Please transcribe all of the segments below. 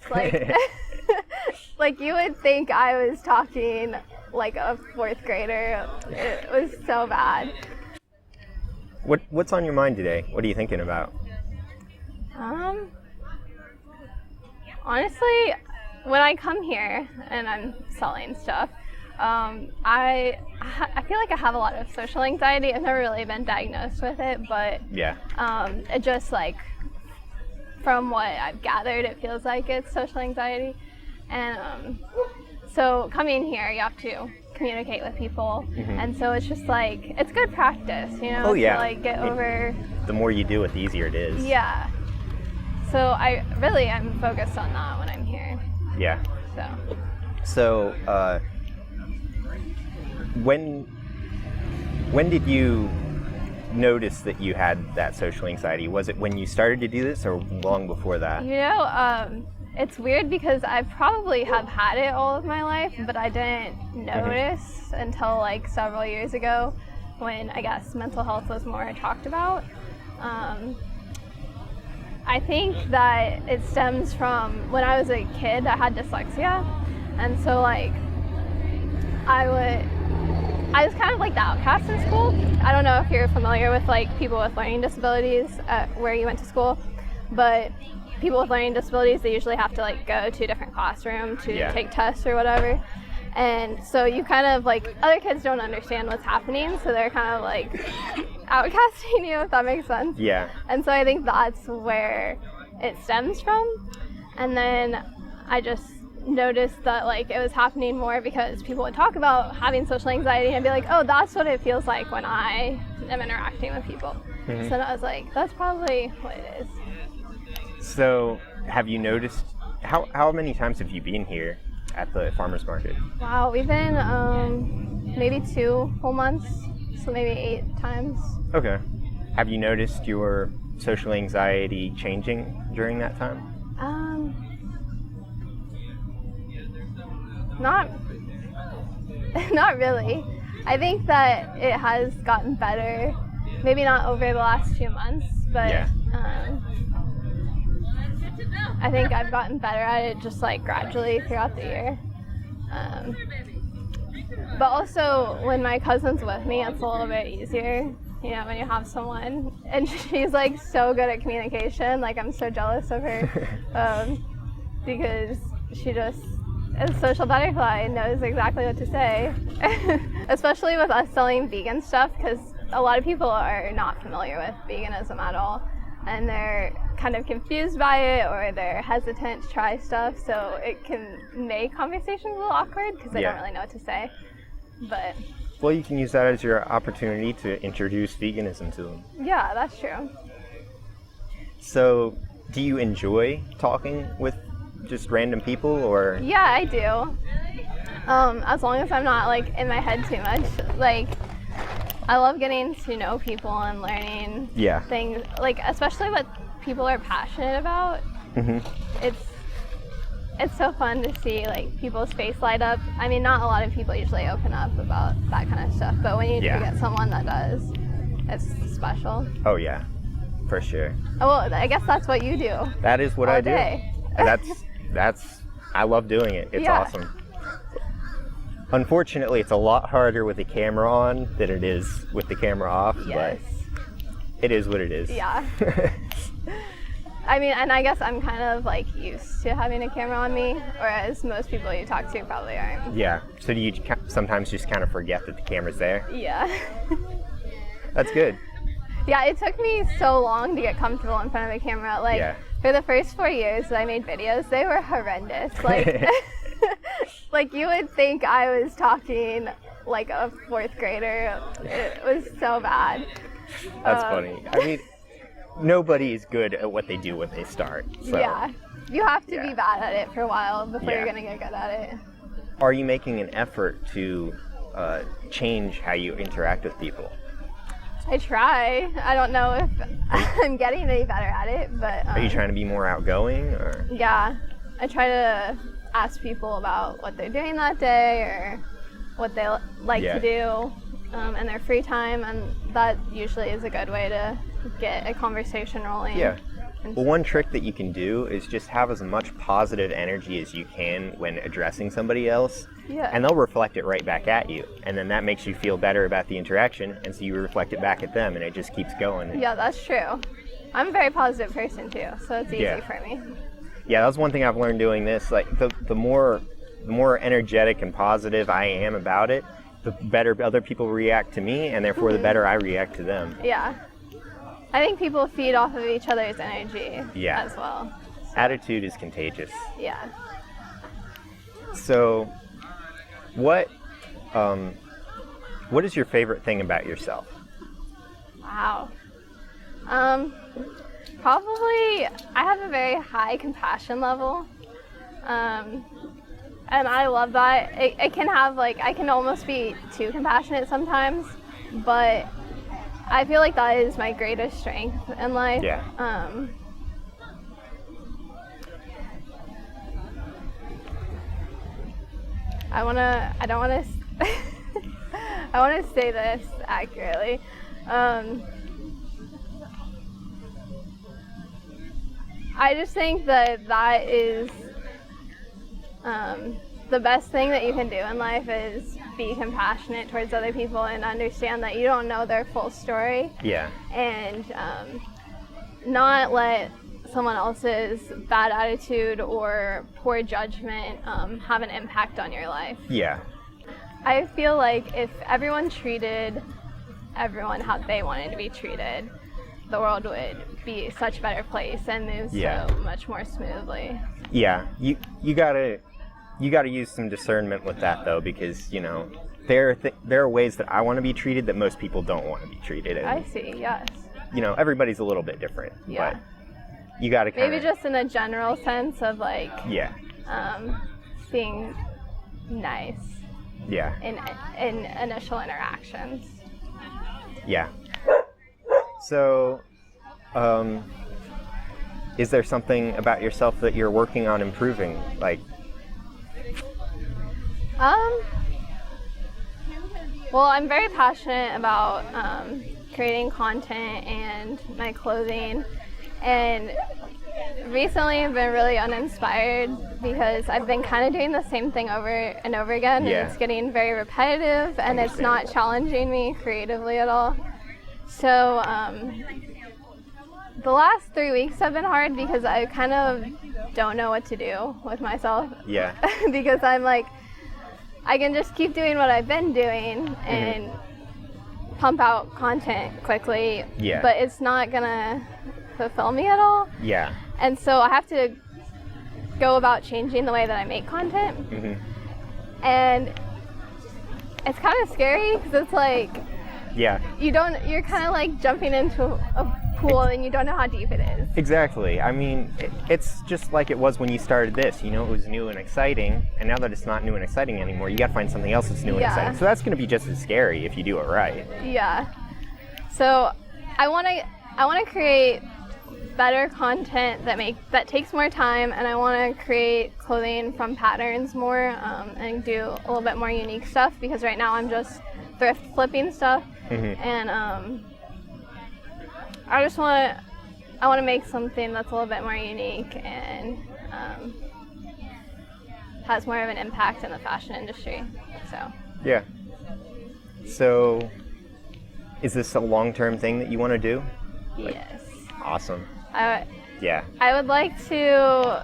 Like, like you would think I was talking like a fourth grader. It was so bad. What's on your mind today? What are you thinking about? Honestly, when I come here and I'm selling stuff, I feel like I have a lot of social anxiety. I've never really been diagnosed with it, but Yeah. it just like, from what I've gathered, it feels like it's social anxiety. And so coming here, you have to communicate with people, and so it's just like, it's good practice, you know, Oh, yeah. to like get over. The more you do it, the easier it is. Yeah. So I'm focused on that when I'm here. Yeah. So. So, when did you notice that you had that social anxiety? Was it when you started to do this, or long before that? You know, it's weird because I probably have had it all of my life, but I didn't notice until like several years ago, when I guess mental health was more talked about. I think that it stems from when I was a kid, I had dyslexia, and so like I was kind of like the outcast in school. I don't know if you're familiar with like people with learning disabilities where you went to school, but people with learning disabilities, they usually have to like go to a different classroom to take tests or whatever. And so you kind of like, other kids don't understand what's happening, so they're kind of like outcasting you, if that makes sense. Yeah. And so I think that's where it stems from. And then I just noticed that like it was happening more because people would talk about having social anxiety and be like, oh, that's what it feels like when I am interacting with people. So then I was like, that's probably what it is. So, have you noticed, how many times have you been here at the farmer's market? Wow, we've been maybe 2 whole months, so maybe 8 times. Okay. Have you noticed your social anxiety changing during that time? Not really. I think that it has gotten better, maybe not over the last few months, but I think I've gotten better at it just like gradually throughout the year. But also when my cousin's with me, it's a little bit easier, you know, when you have someone, and she's like so good at communication. Like, I'm so jealous of her because she just is a social butterfly and knows exactly what to say. Especially with us selling vegan stuff, because a lot of people are not familiar with veganism at all, and they're kind of confused by it, or they're hesitant to try stuff, so it can make conversations a little awkward because they don't really know what to say. But well, you can use that as your opportunity to introduce veganism to them. Yeah, that's true. So, do you enjoy talking with just random people, or? Yeah, I do. As long as I'm not like in my head too much. Like, I love getting to know people and learning things, like especially what people are passionate about. It's so fun to see like people's face light up. I mean, not a lot of people usually open up about that kind of stuff, but when you do get someone that does, it's special. Oh yeah, for sure. Oh, well, I guess that's what you do. That is what I do. Day. And that's I love doing it. It's awesome. Unfortunately, it's a lot harder with the camera on than it is with the camera off, but it is what it is. Yeah. I mean, and I guess I'm kind of like used to having a camera on me, whereas most people you talk to probably aren't. Yeah. So do you sometimes just kind of forget that the camera's there? Yeah. That's good. Yeah, it took me so long to get comfortable in front of a camera. Like, for the first 4 years that I made videos, they were horrendous. Like, like you would think I was talking like a fourth grader. It was so bad. That's funny. I mean, nobody is good at what they do when they start. So. Yeah, you have to be bad at it for a while before you're going to get good at it. Are you making an effort to change how you interact with people? I try. I don't know if I'm getting any better at it, but... Are you trying to be more outgoing, or...? Yeah. I try to ask people about what they're doing that day, or what they like to do in their free time, and that usually is a good way to get a conversation rolling. Yeah. Well, one trick that you can do is just have as much positive energy as you can when addressing somebody else, Yeah. and they'll reflect it right back at you. And then that makes you feel better about the interaction, and so you reflect it back at them, and it just keeps going. Yeah, that's true. I'm a very positive person too, so it's easy Yeah. for me. Yeah, that was one thing I've learned doing this. Like the more energetic and positive I am about it, the better other people react to me, and therefore the better I react to them. Yeah. I think people feed off of each other's energy Yeah. as well. Attitude is contagious. Yeah. So, what is your favorite thing about yourself? Wow. Probably I have a very high compassion level. And I love that. It can have I can almost be too compassionate sometimes, but I feel like that is my greatest strength in life. Yeah. I don't wanna I wanna say this accurately. I just think that is the best thing that you can do in life is be compassionate towards other people and understand that you don't know their full story. Yeah. And not let someone else's bad attitude or poor judgment have an impact on your life. Yeah. I feel like if everyone treated everyone how they wanted to be treated, the world would be such a better place and move so much more smoothly. Yeah. You gotta use some discernment with that though, because there are ways that I want to be treated that most people don't want to be treated. And, I see. Yes. Everybody's a little bit different. Yeah. But you gotta maybe just in a general sense of being nice. Yeah. In initial interactions. Yeah. So, is there something about yourself that you're working on improving? Well, I'm very passionate about creating content and my clothing, and recently I've been really uninspired because I've been kind of doing the same thing over and over again, and it's getting very repetitive, and it's not challenging me creatively at all. So the last 3 weeks have been hard because I kind of don't know what to do with myself. Yeah. Because I'm I can just keep doing what I've been doing and pump out content quickly, but it's not gonna fulfill me at all. Yeah. And so I have to go about changing the way that I make content. And it's kind of scary because it's you're kind of jumping into a pool and you don't know how deep it is. Exactly. I mean, it's just like it was when you started this. It was new and exciting, and now that it's not new and exciting anymore, you got to find something else that's new and exciting. So that's going to be just as scary if you do it right. Yeah. So I want to create better content that takes more time, and I want to create clothing from patterns more and do a little bit more unique stuff, because right now I'm just thrift flipping stuff, and I want to make something that's a little bit more unique and has more of an impact in the fashion industry. Yeah. So is this a long-term thing that you want to do? Yes. Awesome. Yeah. I would like to.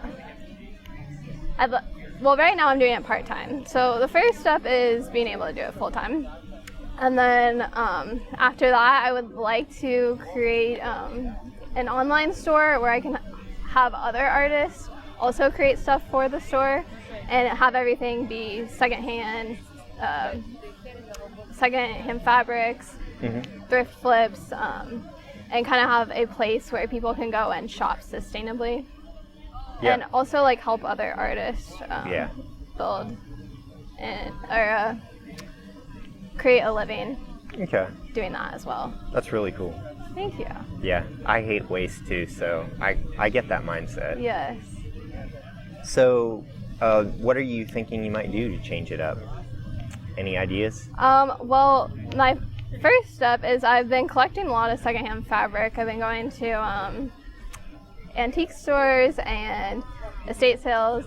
Well, right now I'm doing it part-time. So the first step is being able to do it full-time. And then after that, I would like to create an online store where I can have other artists also create stuff for the store and have everything be secondhand fabrics, thrift flips, and kind of have a place where people can go and shop sustainably. And also help other artists build or create a living doing that as well. That's really cool. Thank you. Yeah, I hate waste too, so I get that mindset. Yes. So what are you thinking you might do to change it up? Any ideas? Well, my first step is I've been collecting a lot of secondhand fabric. I've been going to antique stores and estate sales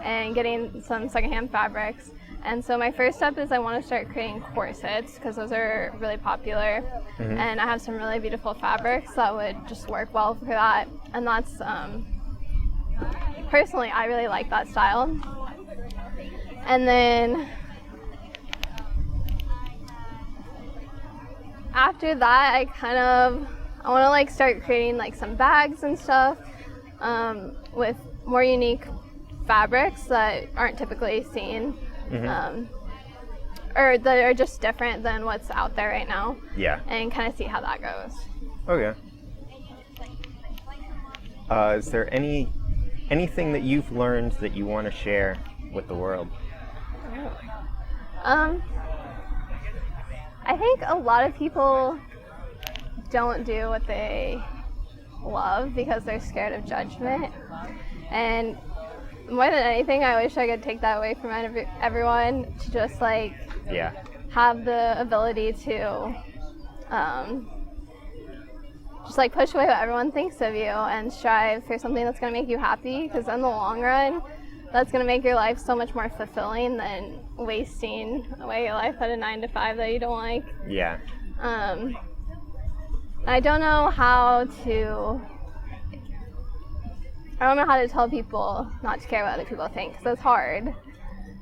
and getting some secondhand fabrics. And so my first step is I want to start creating corsets because those are really popular. And I have some really beautiful fabrics that would just work well for that. And that's, personally, I really like that style. And then after that, I want to like start creating like some bags and stuff with more unique fabrics that aren't typically seen. Or that are just different than what's out there right now. Yeah. And kind of see how that goes. Okay. Is there anything that you've learned that you want to share with the world? I think a lot of people don't do what they love because they're scared of judgment. And more than anything, I wish I could take that away from everyone to just like have the ability to just like push away what everyone thinks of you and strive for something that's going to make you happy, because in the long run, that's going to make your life so much more fulfilling than wasting away your life at a 9-to-5 that you don't like. Yeah. I don't know how to tell people not to care what other people think, because it's hard.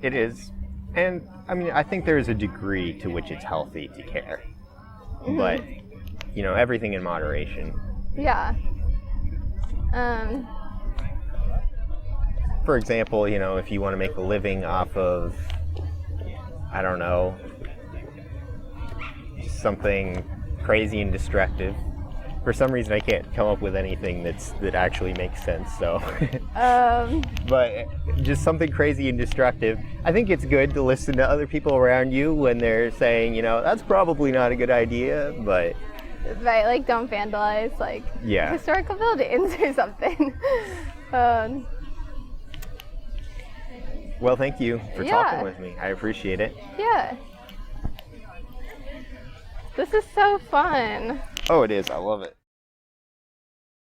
It is. And, I mean, I think there is a degree to which it's healthy to care. But, you know, everything in moderation. Yeah. For example, you know, if you want to make a living off of, I don't know, something crazy and destructive. For some reason, I can't come up with anything that actually makes sense. So, but just something crazy and destructive. I think it's good to listen to other people around you when they're saying, you know, that's probably not a good idea. But right, like don't vandalize like historical buildings or something. Well, thank you for talking with me. I appreciate it. Yeah. This is so fun. Oh, it is. I love it.